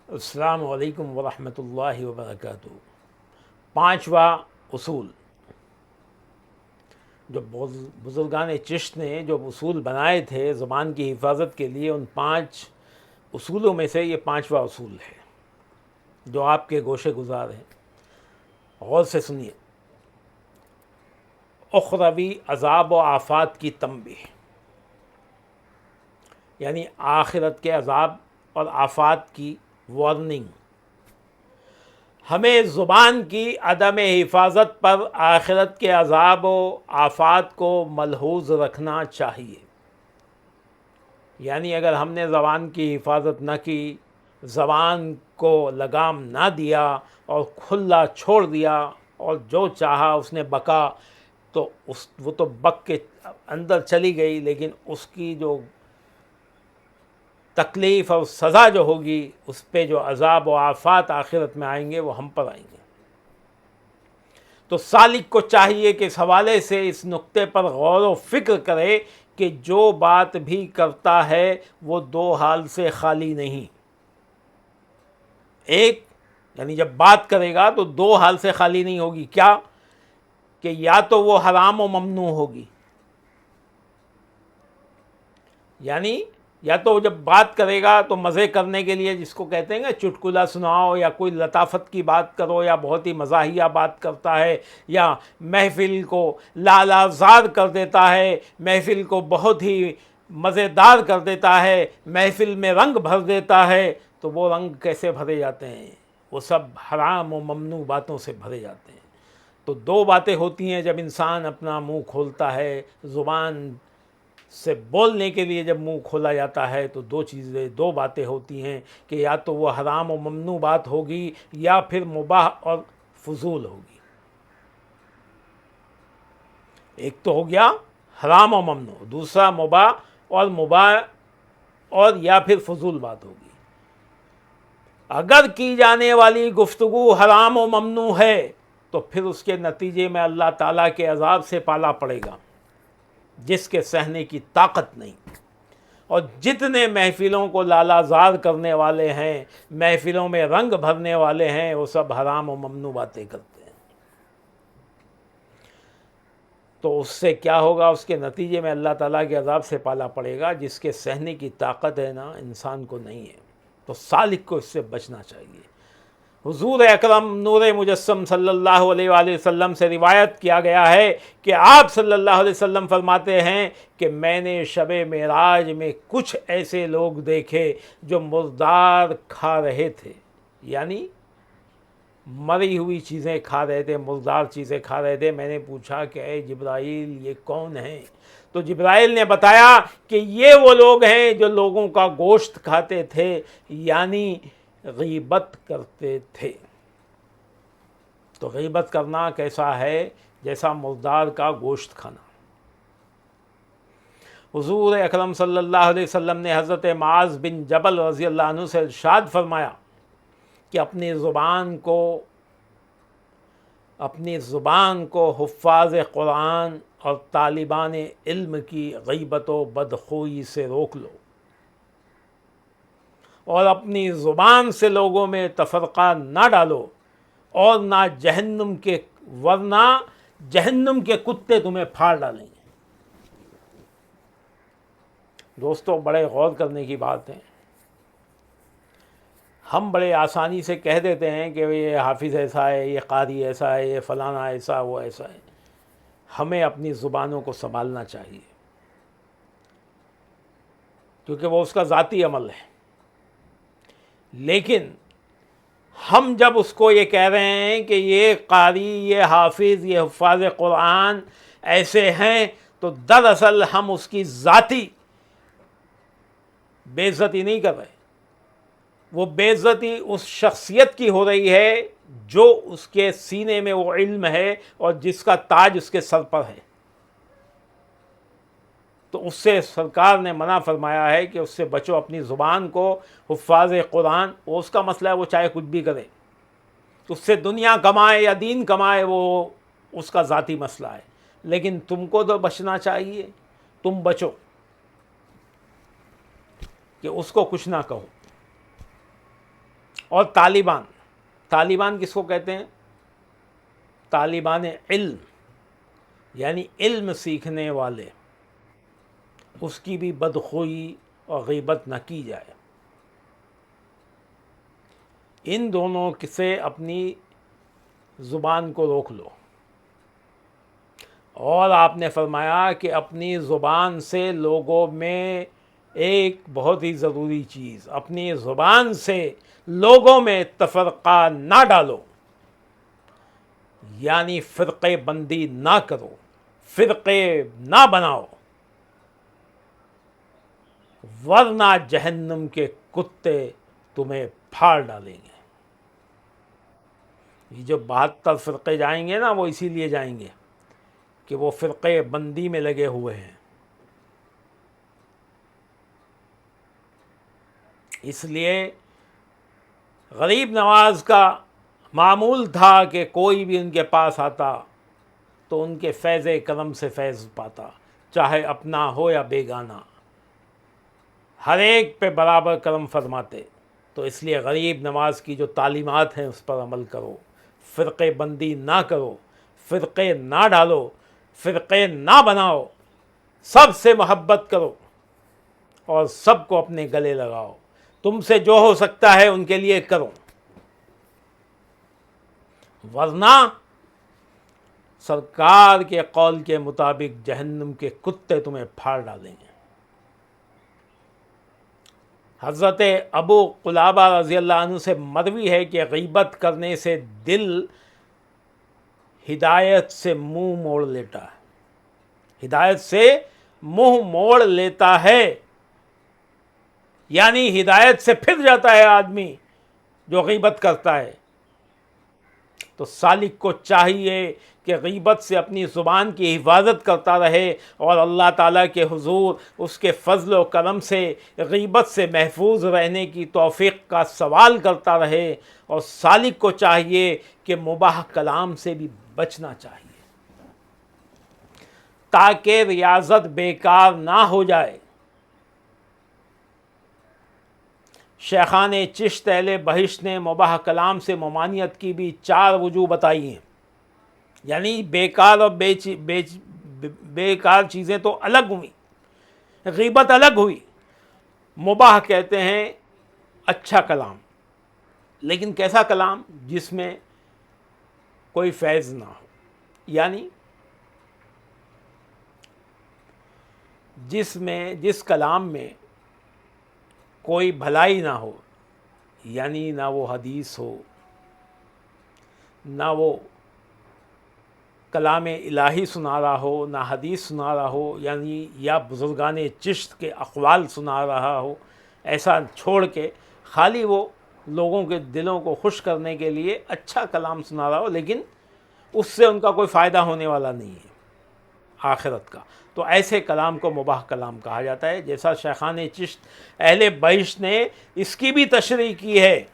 अस्सलामु अलैकुम वरहमतुल्लाहि वबरकातुहू। पाँचवा उसूल। जो बुज़ुर्गान चिश्त ने जो उसूल बनाए थे ज़ुबान की हिफाजत के लिए, उन 5 उसूलों में से ये 5वां उसूल है जो आपके गोशे गुजार हैं। गौर से सुनिए। उखरवी अज़ाब व आफ़ात की तंबीह, यानी आखिरत के अज़ाब और आफ़ात की वार्निंग। हमें ज़ुबान की अदम हिफाजत पर आखिरत के अज़ाब व आफ़ात को मलहूज़ रखना चाहिए। यानी अगर हमने ज़बान की हिफाजत न की, ज़बान को लगाम ना दिया और खुला छोड़ दिया और जो चाहा उसने बका, तो वो तो बक के अंदर चली गई, लेकिन उसकी जो तकलीफ़ और सज़ा जो होगी, उस पे जो अज़ाब व आफ़ात आखिरत में आएंगे वो हम पर आएंगे। तो सालिक को चाहिए कि इस हवाले से इस नुक्ते पर गौर व फिक्र करे कि जो बात भी करता है वो 2 हाल से खाली नहीं। एक, यानी जब बात करेगा तो 2 हाल से खाली नहीं होगी। क्या? कि या तो वो हराम व ममनू होगी, यानी या तो जब बात करेगा तो मज़े करने के लिए, जिसको कहते हैं ना चुटकुला सुनाओ, या कोई लताफत की बात करो, या बहुत ही मज़ाहिया बात करता है, या महफ़िल को लालाज़ार कर देता है, महफ़िल को बहुत ही मज़ेदार कर देता है, महफ़िल में रंग भर देता है। तो वो रंग कैसे भरे जाते हैं? वो सब हराम व ममनू बातों से भरे जाते हैं। तो 2 बातें होती हैं जब इंसान अपना मुँह खोलता है। ज़ुबान से बोलने के लिए जब मुंह खोला जाता है तो 2 बातें होती हैं कि या तो वो हराम और ममनू बात होगी, या फिर मुबाह और फजूल होगी। एक तो हो गया हराम और ममनू, दूसरा मुबाह और या फिर फजूल बात होगी। अगर की जाने वाली गुफ्तगू हराम और ममनू है तो फिर उसके नतीजे में अल्लाह ताला के अज़ाब से पाला पड़ेगा, जिसके सहने की ताकत नहीं। और जितने महफ़िलों को लालाज़ार करने वाले हैं, महफ़िलों में रंग भरने वाले हैं, वो सब हराम और ममनू बातें करते हैं। तो उससे क्या होगा? उसके नतीजे में अल्लाह ताला के अज़ाब से पाला पड़ेगा, जिसके सहने की ताकत है ना इंसान को नहीं है। तो सालिक को इससे बचना चाहिए। हुज़ूर अकरम नूर मुजस्सम सल्लल्लाहु अलैहि वसल्लम से रिवायत किया गया है कि आप सल्लल्लाहु अलैहि वसल्लम फरमाते हैं कि मैंने शब मेराज में कुछ ऐसे लोग देखे जो मुर्दार खा रहे थे, यानी मरी हुई चीज़ें खा रहे थे, मुर्दार चीज़ें खा रहे थे। मैंने पूछा कि ऐ जिब्राइल, ये कौन हैं? तो जिब्राइल ने बताया कि ये वो लोग हैं जो लोगों का गोश्त खाते थे, यानी गीबत करते थे। तो गीबत करना कैसा है? जैसा मुर्दार का गोश्त खाना। हुज़ूर अकरम सल्लल्लाहु अलैहि वसल्लम ने हज़रत माज़ बिन जबल रज़ी अल्लाह अन्हु से इरशाद फरमाया कि अपनी ज़ुबान को हुफ़्फ़ाज़ कुरान और तालिबान इल्म की गीबत व बदख़ोई से रोक लो, और अपनी ज़ुबान से लोगों में तफ़रक़ा ना डालो, और ना जहन्नुम के, वरना जहन्नुम के कुत्ते तुम्हें फाड़ डालेंगे। दोस्तों, बड़े गौर करने की बात है। हम बड़े आसानी से कह देते हैं कि ये हाफिज़ ऐसा है, ये कारी ऐसा है, ये फ़लाना ऐसा, वो ऐसा है। हमें अपनी ज़ुबानों को संभालना चाहिए, क्योंकि वो उसका ज़ाती अमल है। लेकिन हम जब उसको ये कह रहे हैं कि ये कारी, ये हाफिज़, ये हुफ़्फ़ाज़ कुरान ऐसे हैं, तो दरअसल हम उसकी ज़ाती बेइज्जती नहीं कर रहे। वो बेइज्जती उस शख्सियत की हो रही है जो उसके सीने में वो इल्म है और जिसका ताज उसके सर पर है। तो उससे सरकार ने मना फरमाया है कि उससे बचो, अपनी ज़ुबान को। हुफ़्फ़ाज़ कुरान, वो उसका मसला है, वो चाहे कुछ भी करे, उससे दुनिया कमाए या दीन कमाए, वो उसका ज़ाती मसला है। लेकिन तुमको तो बचना चाहिए। तुम बचो कि उसको कुछ ना कहो। और तालिबान, तालिबान किसको कहते हैं? तालिबान इल्म, यानी इल्म सीखने वाले, उसकी भी बदखोई और गीबत न की जाए। इन दोनों से अपनी ज़ुबान को रोक लो। और आपने फरमाया कि अपनी ज़ुबान से लोगों में एक बहुत ही ज़रूरी चीज़, अपनी ज़ुबान से लोगों में तफ़रक़ा ना डालो, यानी फ़िरक़े बंदी ना करो, फ़िरक़े ना बनाओ, वरना जहन्नम के कुत्ते तुम्हें फाड़ डालेंगे। ये जो 72 फ़िरक़े जाएंगे ना, वो इसीलिए जाएंगे कि वो फ़िरक़े बंदी में लगे हुए हैं। इसलिए गरीब नवाज का मामूल था कि कोई भी उनके पास आता तो उनके फैज़ करम से फैज़ पाता, चाहे अपना हो या बेगाना, हर एक पे बराबर करम फरमाते। तो इसलिए गरीब नवाज की जो तालीमात हैं उस पर अमल करो, फ़िरक़े बंदी ना करो, फ़िरक़े ना डालो, फ़िरक़े ना बनाओ, सबसे मोहब्बत करो और सबको अपने गले लगाओ। तुमसे जो हो सकता है उनके लिए करो, वरना सरकार के कौल के मुताबिक जहन्नम के कुत्ते तुम्हें फाड़ डालेंगे। हज़रत अबू क़ुलाबा रज़ी अल्लाह अन्हु से मरवी है कि गीबत करने से दिल हिदायत से मुंह मोड़ लेता है, हिदायत से मुंह मोड़ लेता है, यानी हिदायत से फिर जाता है आदमी जो गीबत करता है। तो सालिक को चाहिए कि गीबत से अपनी ज़ुबान की हिफाजत करता रहे और अल्लाह ताला के हुजूर उसके फ़ज़ल व करम से गीबत से महफूज रहने की तौफ़ीक़ का सवाल करता रहे। और सालिक को चाहिए कि मुबाह कलाम से भी बचना चाहिए, ताकि रियाज़त बेकार ना हो जाए। शेखान चिश्त अहले बहिश्त ने मुबाह कलाम से ममानियत की भी 4 वजूह बताई हैं, यानी बेकार और बेकार चीज़ें तो अलग हुई, गीबत अलग हुई। मुबाह कहते हैं अच्छा कलाम, लेकिन कैसा कलाम? जिसमें कोई फैज़ ना हो, यानी जिस कलाम में कोई भलाई ना हो, यानी ना वो हदीस हो, ना वो कलाम इलाही सुना रहा हो, ना हदीस सुना रहा हो, यानी या बुज़ुर्गान चिश्त के अक़वाल सुना रहा हो। ऐसा छोड़ के खाली वो लोगों के दिलों को खुश करने के लिए अच्छा कलाम सुना रहा हो, लेकिन उससे उनका कोई फ़ायदा होने वाला नहीं है आखिरत का, तो ऐसे कलाम को मुबाह कलाम कहा जाता है। जैसा शेखान चिश्त अहले बहिश्त ने इसकी भी तशरीह की है।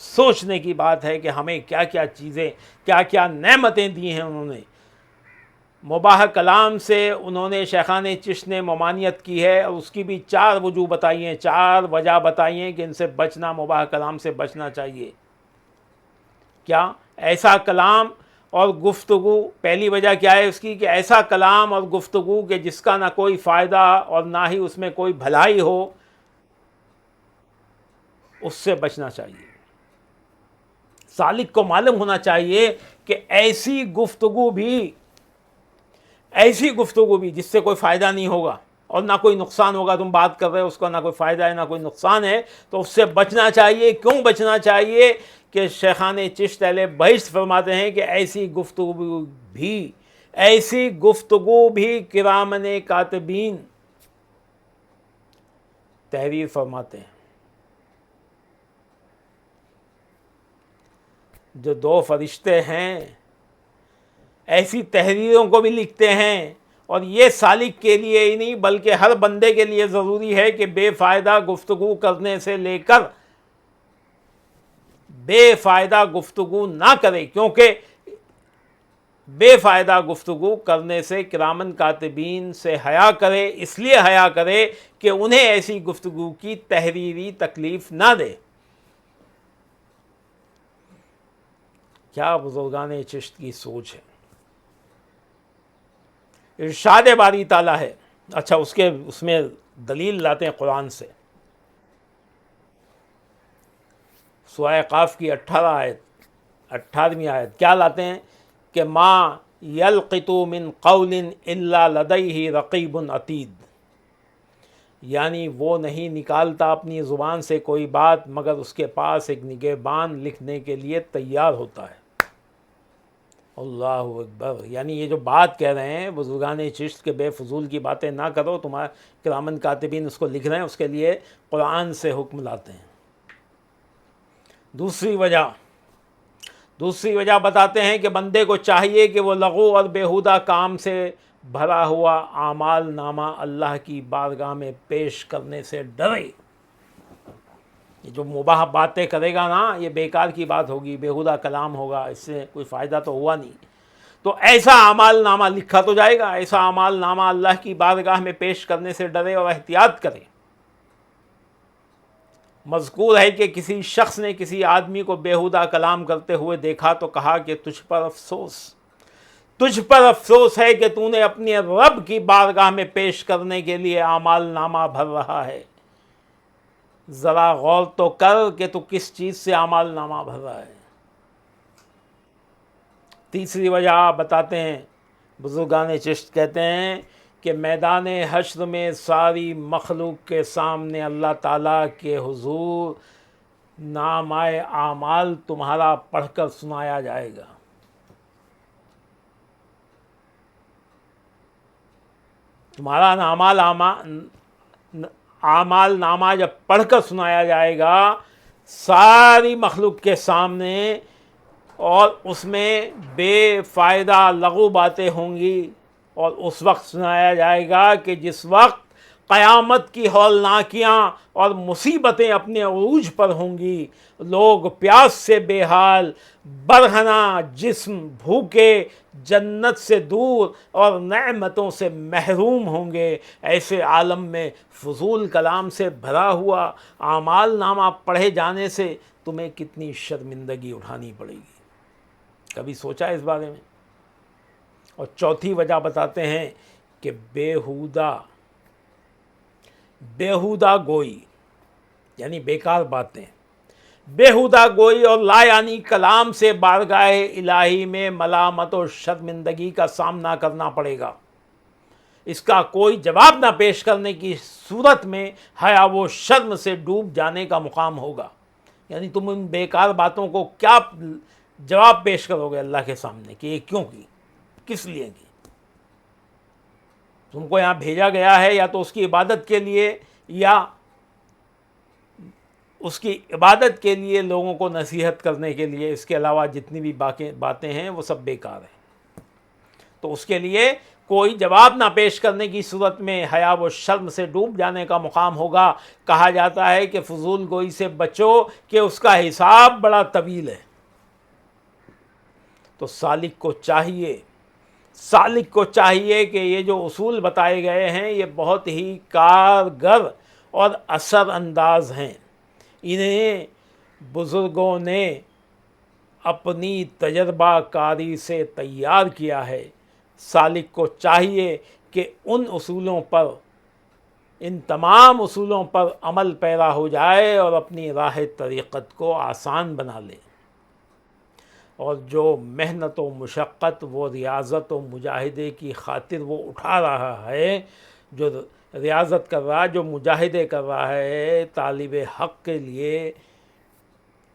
सोचने की बात है कि हमें क्या क्या चीज़ें, क्या क्या नेमतें दी हैं उन्होंने। मुबाह कलाम से उन्होंने शेखान चिश्त ने ममानियत की है और उसकी भी 4 वजूह बताई हैं, 4 वजह बताई हैं कि इनसे बचना, मुबाह कलाम से बचना चाहिए। क्या? ऐसा कलाम और गुफ्तगू। पहली वजह क्या है उसकी? कि ऐसा कलाम और गुफ्तगू कि जिसका ना कोई फ़ायदा और ना ही उसमें कोई भलाई हो, उससे बचना चाहिए। सालिक को मालूम होना चाहिए कि ऐसी गुफ्तगू भी जिससे कोई फ़ायदा नहीं होगा और ना कोई नुकसान होगा, तुम बात कर रहे हो उसका ना कोई फ़ायदा है ना कोई नुकसान है, तो उससे बचना चाहिए। क्यों बचना चाहिए? कि शेखान चिश्त अहले बहिश्त फरमाते हैं कि ऐसी गुफ्तगू भी किरामन कातिबीन तहरीर फरमाते हैं। जो 2 फरिश्ते हैं ऐसी तहरीरों को भी लिखते हैं, और ये सालिक के लिए ही नहीं बल्कि हर बंदे के लिए ज़रूरी है कि बेफ़ायदा गुफ्तगू करने से लेकर बेफ़ायदा गुफ्तगू ना करे, क्योंकि बेफ़ायदा गुफ्तगू करने से किरामन कातिबीन से हया करे, इसलिए हया करे कि उन्हें ऐसी गुफ्तगू की तहरीरी तकलीफ़ ना दे। क्या बुजुर्गान चिश्त की सोच है। इरशाद बारी ताला है। अच्छा, उसमें दलील लाते हैं कुरान से। सूरह क़ाफ की 18वीं आयत क्या लाते हैं कि माँ यल्क़ितु मिन क़ौलिन इल्ला लदैहि रक़ीबुन अतीद, यानी वो नहीं निकालता अपनी ज़ुबान से कोई बात मगर उसके पास एक निगहबान लिखने के लिए तैयार होता है। अल्लाहु अकबर। यानी ये जो बात कह रहे हैं बुजुर्गान चिश्त के बेफजूल की बातें ना करो, तुम्हारे किरामन कातिबीन उसको लिख रहे हैं, उसके लिए कुरान से हुक्म लाते हैं। दूसरी वजह बताते हैं कि बंदे को चाहिए कि वो लग़ू और बेहुदा काम से भरा हुआ आमाल नामा अल्लाह की बारगाह में पेश करने से डरे। ये जो मुबाह बातें करेगा ना, ये बेकार की बात होगी, बेहुदा कलाम होगा, इससे कोई फ़ायदा तो हुआ नहीं। तो ऐसा आमाल नामा लिखा तो जाएगा, ऐसा आमाल नामा अल्लाह की बारगाह में पेश करने से डरे और एहतियात करे। मज़कूर है कि किसी शख्स ने किसी आदमी को बेहुदा कलाम करते हुए देखा तो कहा कि तुझ पर अफसोस है कि तूने अपने रब की बारगाह में पेश करने के लिए आमाल नामा भर रहा है। ज़रा गौर तो कर कि तू किस चीज़ से आमाल नामा भर रहा है। तीसरी वजह बताते हैं बुजुर्गान चिश्त, कहते हैं कि मैदान हश्र में सारी मखलूक के सामने अल्लाह ताला के हुजूर नामाए आमाल तुम्हारा पढ़कर सुनाया जाएगा। तुम्हारा आमाल नामा जब पढ़कर सुनाया जाएगा सारी मखलूक के सामने, और उसमें बेफ़ायदा लघु बातें होंगी, और उस वक्त सुनाया जाएगा कि जिस वक्त क़यामत की हौलनाकियाँ और मुसीबतें अपने अरूज पर होंगी, लोग प्यास से बेहाल, बरहना जिस्म, भूखे, जन्नत से दूर और नेमतों से महरूम होंगे। ऐसे आलम में फजूल कलाम से भरा हुआ आमाल नामा पढ़े जाने से तुम्हें कितनी शर्मिंदगी उठानी पड़ेगी। कभी सोचा इस बारे में? और चौथी वजह बताते हैं कि बेहुदा गोई यानी बेकार बातें, बेहुदा गोई और लायानी कलाम से बारगाहे इलाही में मलामत और शर्मिंदगी का सामना करना पड़ेगा। इसका कोई जवाब ना पेश करने की सूरत में हया वो शर्म से डूब जाने का मुकाम होगा। यानी तुम उन बेकार बातों को क्या जवाब पेश करोगे अल्लाह के सामने कि ये क्यों की, किस लिए की? तुमको यहाँ भेजा गया है या तो उसकी इबादत के लिए, या उसकी इबादत के लिए, लोगों को नसीहत करने के लिए। इसके अलावा जितनी भी बातें हैं वो सब बेकार हैं। तो उसके लिए कोई जवाब ना पेश करने की सूरत में हया व शर्म से डूब जाने का मुकाम होगा। कहा जाता है कि फजूल गोई से बचो कि उसका हिसाब बड़ा तवील है। तो सालिक को चाहिए कि ये जो उसूल बताए गए हैं ये बहुत ही कारगर और असरअंदाज हैं। इन्हें बुज़ुर्गों ने अपनी तजर्बाकारी से तैयार किया है। सालिक को चाहिए कि इन तमाम उसूलों पर अमल पैरा हो जाए और अपनी राह तरीक़त को आसान बना ले, और जो मेहनत व मुशक्क़त वो रियाज़त व मुजाहिदे की खातिर वो उठा रहा है, जो रियाज़त कर रहा है, जो मुजाहिदे कर रहा है तालिब हक़ के लिए,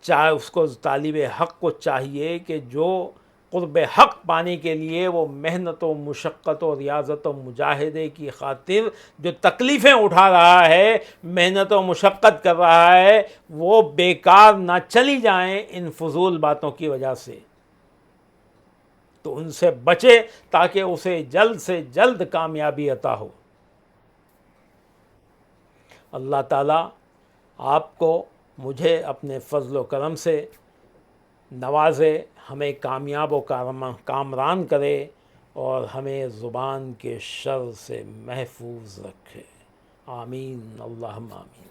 चाहे उसको तालिब हक़ को चाहिए कि जो क़ुर्ब हक़ पाने के लिए वो मेहनत व मुशक्क़त व रियाज़त व मुजाहिदे की खातिर जो तकलीफ़ें उठा रहा है, मेहनत व मुशक्क़त कर रहा है, वो बेकार ना चली जाएं इन फजूल बातों की वजह से। तो उनसे बचे ताकि उसे जल्द से जल्द कामयाबी अता हो। अल्लाह ताला आपको, मुझे अपने फ़ज़ल व करम से नवाज़े, हमें कामयाब व कामरान करे और हमें ज़ुबान के शर से महफूज रखे। आमीन अल्लाहुम्मा आमीन।